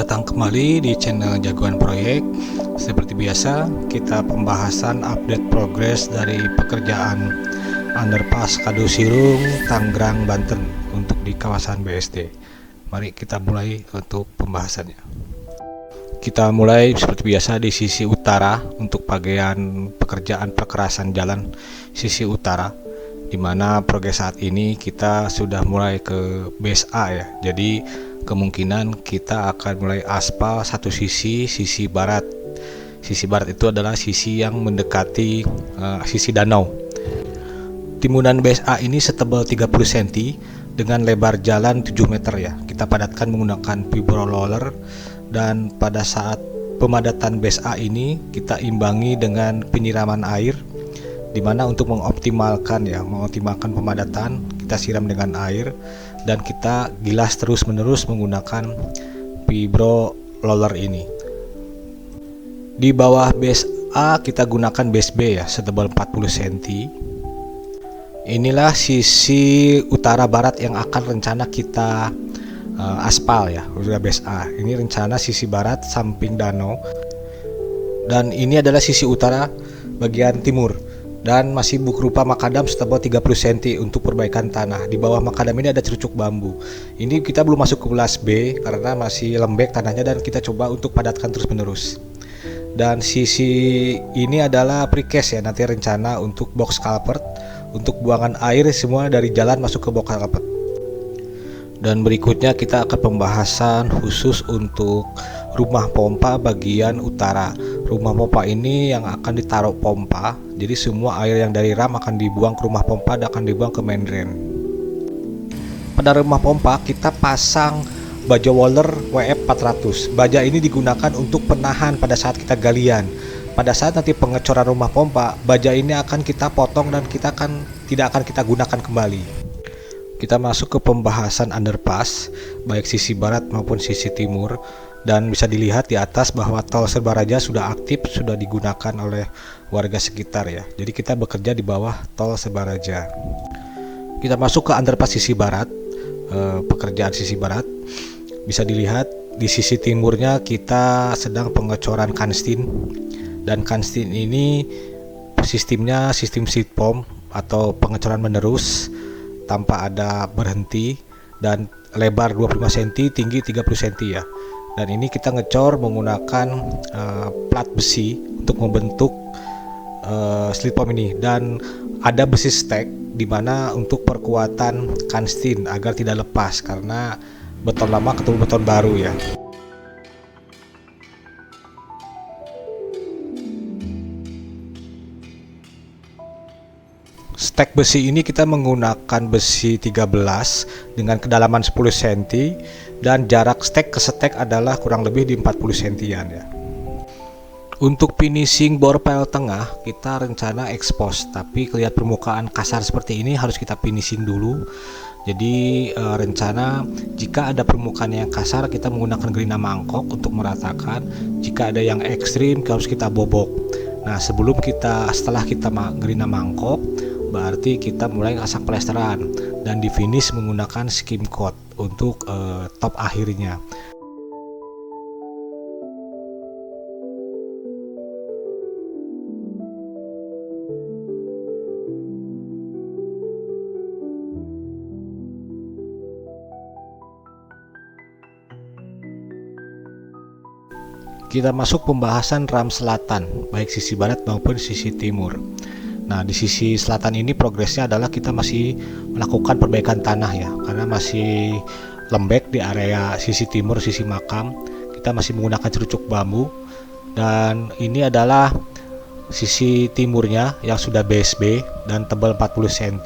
Selamat datang kembali di channel Jagoan Proyek. Seperti biasa, kita pembahasan update progres dari pekerjaan underpass Kadu Sirung, Tangerang, Banten untuk di kawasan BSD. Mari kita mulai untuk pembahasannya. Kita mulai seperti biasa di sisi utara untuk bagian pekerjaan perkerasan jalan sisi utara, di mana progres saat ini kita sudah mulai ke base A ya. Jadi kemungkinan kita akan mulai aspal satu sisi barat. Sisi barat itu adalah sisi yang mendekati sisi danau. Timunan base A ini setebal 30 cm dengan lebar jalan 7 meter ya. Kita padatkan menggunakan vibro roller, dan pada saat pemadatan base A ini kita imbangi dengan penyiraman air, dimana untuk mengoptimalkan pemadatan kita siram dengan air dan kita gilas terus menerus menggunakan vibro roller ini. Di bawah base A kita gunakan base B ya, setebal 40 cm. Inilah sisi utara barat yang akan rencana kita aspal ya, udah base A. Ini rencana sisi barat samping danau, dan ini adalah sisi utara bagian timur, dan masih berupa makadam setebal 30 cm untuk perbaikan tanah. Di bawah makadam ini ada cerucuk bambu. Ini kita belum masuk ke kelas B karena masih lembek tanahnya, dan kita coba untuk padatkan terus menerus. Dan sisi ini adalah precast ya, nanti rencana untuk box culvert, untuk buangan air semua dari jalan masuk ke box culvert. Dan berikutnya kita akan pembahasan khusus untuk rumah pompa bagian utara. Rumah pompa ini yang akan ditaruh pompa, jadi semua air yang dari ram akan dibuang ke rumah pompa dan akan dibuang ke main drain. Pada rumah pompa kita pasang baja Waller WF 400. Baja ini digunakan untuk penahan pada saat kita galian. Pada saat nanti pengecoran rumah pompa, baja ini akan kita potong dan tidak akan kita gunakan kembali. Kita masuk ke pembahasan underpass baik sisi barat maupun sisi timur, dan bisa dilihat di atas bahwa tol Serbaraja sudah aktif, sudah digunakan oleh warga sekitar ya. Jadi kita bekerja di bawah tol Serbaraja. Kita masuk ke underpass sisi barat, pekerjaan sisi barat. Bisa dilihat di sisi timurnya kita sedang pengecoran kanstin, dan kanstin ini sistemnya sistem seat pump atau pengecoran menerus tanpa ada berhenti, dan lebar 25 cm, tinggi 30 cm ya. Dan ini kita ngecor menggunakan plat besi untuk membentuk slit pump ini, dan ada besi stek di mana untuk perkuatan kanstin agar tidak lepas karena beton lama ketemu beton baru ya. Stek besi ini kita menggunakan besi 13 dengan kedalaman 10 cm, dan jarak stek ke stek adalah kurang lebih di 40 cm ya. Untuk finishing bor pel tengah kita rencana expose, tapi kelihatan permukaan kasar seperti ini harus kita finishing dulu. Jadi rencana jika ada permukaan yang kasar kita menggunakan gerina mangkok untuk meratakan. Jika ada yang ekstrim harus kita bobok. Nah setelah kita gerina mangkok, berarti kita mulai pasang plesteran dan di finish menggunakan skim coat untuk top akhirnya. Kita masuk pembahasan ram selatan baik sisi barat maupun sisi timur. Nah di sisi selatan ini progresnya adalah kita masih melakukan perbaikan tanah ya, karena masih lembek di area sisi timur, sisi makam. Kita masih menggunakan cerucuk bambu, dan ini adalah sisi timurnya yang sudah BSB dan tebal 40 cm.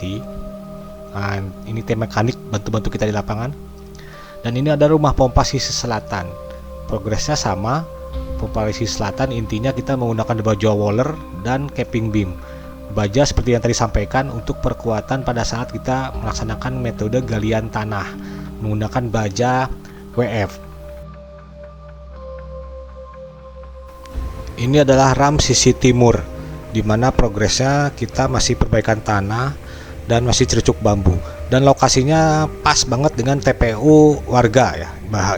Nah ini tim mekanik bantu-bantu kita di lapangan. Dan ini ada rumah pompa sisi selatan, progresnya sama. Pompa sisi selatan intinya kita menggunakan baja Waller dan capping beam. Baja seperti yang tadi sampaikan untuk perkuatan pada saat kita melaksanakan metode galian tanah menggunakan baja WF. Ini adalah ram sisi timur, di mana progresnya kita masih perbaikan tanah dan masih cerucuk bambu, dan lokasinya pas banget dengan TPU warga ya.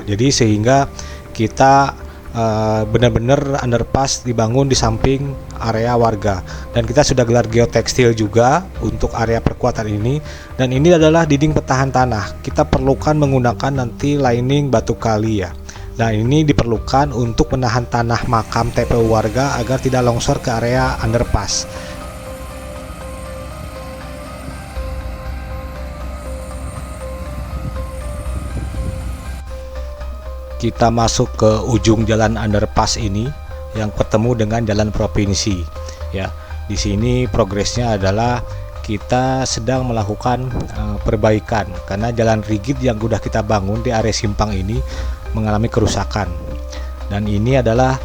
Jadi sehingga kita benar-benar underpass dibangun di samping area warga, dan kita sudah gelar geotekstil juga untuk area perkuatan ini. Dan ini adalah dinding pertahan tanah, kita perlukan menggunakan nanti lining batu kali ya. Nah, ini diperlukan untuk menahan tanah makam TPU warga agar tidak longsor ke area underpass. Kita masuk ke ujung jalan underpass ini yang ketemu dengan jalan provinsi ya. Di sini progresnya adalah kita sedang melakukan perbaikan karena jalan rigid yang sudah kita bangun di area simpang ini mengalami kerusakan. Dan ini adalah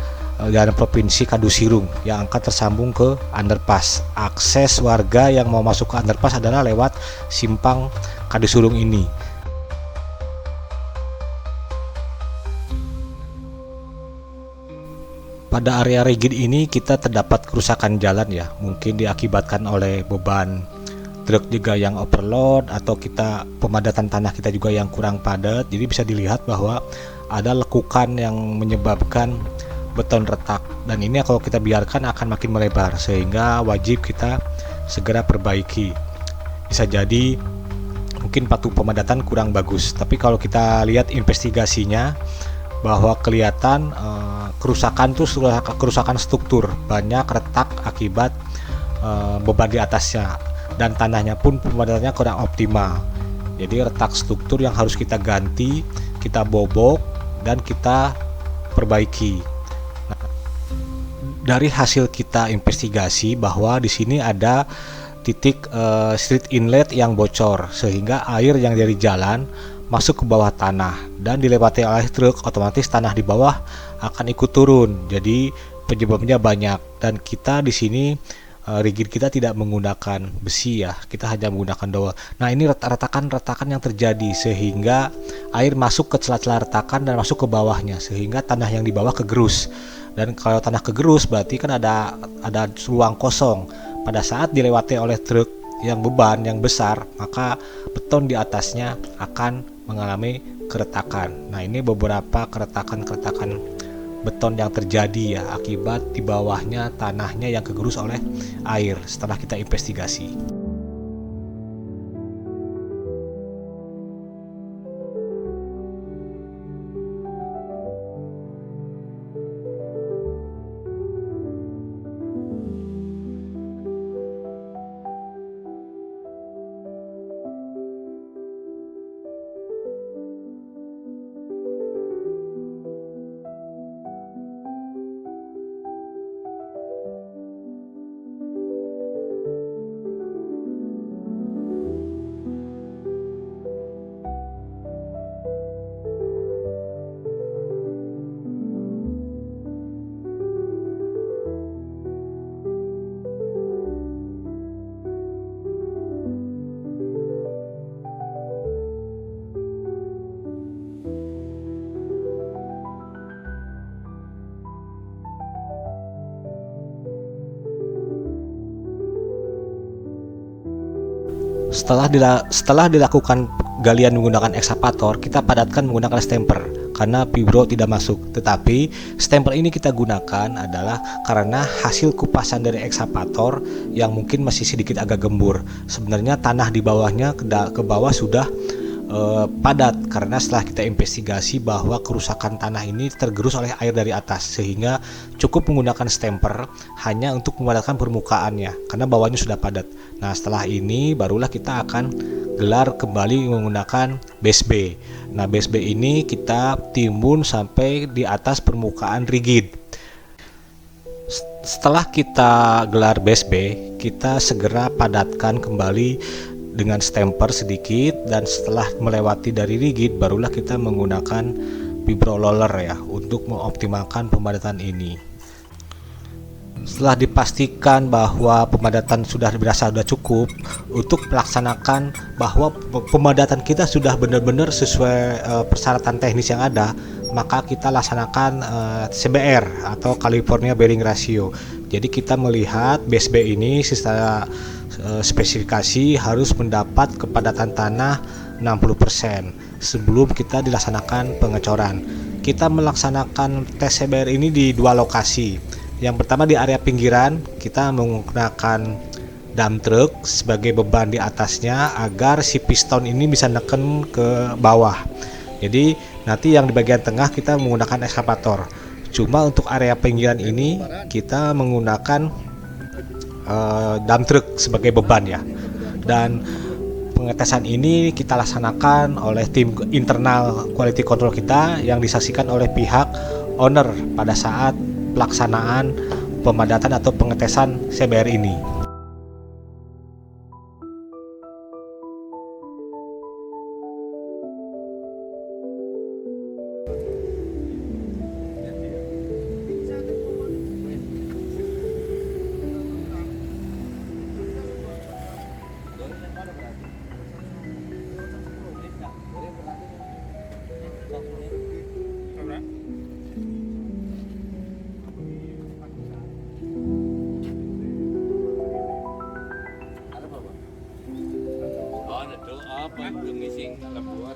jalan provinsi Kadusirung yang akan tersambung ke underpass. Akses warga yang mau masuk ke underpass adalah lewat simpang Kadusirung ini. Pada area rigid ini kita terdapat kerusakan jalan ya, mungkin diakibatkan oleh beban truk juga yang overload, atau kita pemadatan tanah kita juga yang kurang padat. Jadi bisa dilihat bahwa ada lekukan yang menyebabkan beton retak, dan ini kalau kita biarkan akan makin melebar, sehingga wajib kita segera perbaiki. Bisa jadi mungkin patuh pemadatan kurang bagus, tapi kalau kita lihat investigasinya bahwa kelihatan kerusakan struktur, banyak retak akibat beban di atasnya, dan tanahnya pun pemadatannya kurang optimal. Jadi retak struktur yang harus kita ganti, kita bobok dan kita perbaiki. Nah, dari hasil kita investigasi bahwa di sini ada titik street inlet yang bocor, sehingga air yang dari jalan masuk ke bawah tanah dan dilewati oleh truk, otomatis tanah di bawah akan ikut turun. Jadi penyebabnya banyak, dan kita di sini rigid kita tidak menggunakan besi ya, kita hanya menggunakan dowel. Nah, ini retakan-retakan yang terjadi sehingga air masuk ke celah-celah retakan dan masuk ke bawahnya, sehingga tanah yang di bawah kegerus. Dan kalau tanah kegerus berarti kan ada ruang kosong. Pada saat dilewati oleh truk yang beban yang besar, maka beton di atasnya akan mengalami keretakan. Nah, ini beberapa keretakan-keretakan beton yang terjadi ya, akibat di bawahnya tanahnya yang kegerus oleh air setelah kita investigasi. Setelah dilakukan galian menggunakan ekskavator, kita padatkan menggunakan stamper karena vibro tidak masuk. Tetapi stamper ini kita gunakan adalah karena hasil kupasan dari ekskavator yang mungkin masih sedikit agak gembur. Sebenarnya tanah di bawahnya ke bawah sudah padat, karena setelah kita investigasi bahwa kerusakan tanah ini tergerus oleh air dari atas, sehingga cukup menggunakan stamper hanya untuk memadamkan permukaannya karena bawahnya sudah padat. Nah, setelah ini barulah kita akan gelar kembali menggunakan base B. Nah, base B ini kita timbun sampai di atas permukaan rigid. Setelah kita gelar base B, kita segera padatkan kembali dengan stamper sedikit, dan setelah melewati dari rigid barulah kita menggunakan vibro roller ya untuk mengoptimalkan pemadatan ini. Setelah dipastikan bahwa pemadatan sudah cukup untuk melaksanakan bahwa pemadatan kita sudah benar-benar sesuai persyaratan teknis yang ada, maka kita laksanakan CBR atau California Bearing Ratio. Jadi kita melihat base B ini secara spesifikasi harus mendapat kepadatan tanah 60% sebelum kita dilaksanakan pengecoran. kita melaksanakan tes CBR ini di dua lokasi. Yang pertama di area pinggiran, kita menggunakan dump truck sebagai beban di atasnya agar si piston ini bisa neken ke bawah. Jadi nanti yang di bagian tengah kita menggunakan ekskavator. Cuma untuk area pinggiran ini kita menggunakan dump truck sebagai beban ya. Dan pengetesan ini kita laksanakan oleh tim internal quality control kita yang disaksikan oleh pihak owner pada saat pelaksanaan pemadatan atau pengetesan CBR ini. Apa itu ngising keluar?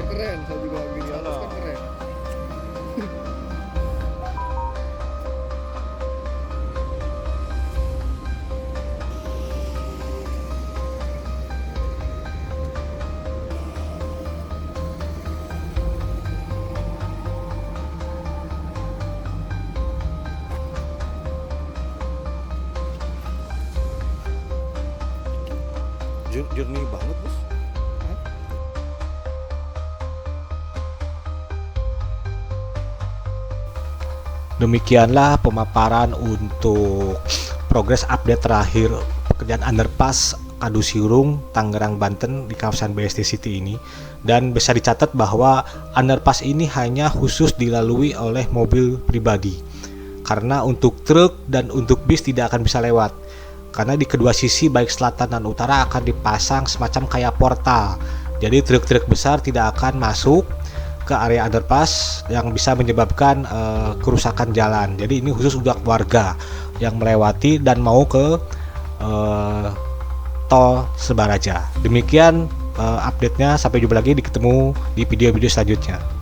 Keren, saya juga lagi di atas kan keren. Jernih banget, Bos. Demikianlah pemaparan untuk progres update terakhir pekerjaan underpass Kadusirung, Tangerang, Banten di kawasan BSD City ini. Dan bisa dicatat bahwa underpass ini hanya khusus dilalui oleh mobil pribadi, karena untuk truk dan untuk bis tidak akan bisa lewat, karena di kedua sisi baik selatan dan utara akan dipasang semacam kayak portal. Jadi truk-truk besar tidak akan masuk ke area underpass yang bisa menyebabkan kerusakan jalan. Jadi ini khusus untuk warga yang melewati dan mau ke tol Sebaraja. Demikian update-nya, sampai jumpa lagi, ketemu di video-video selanjutnya.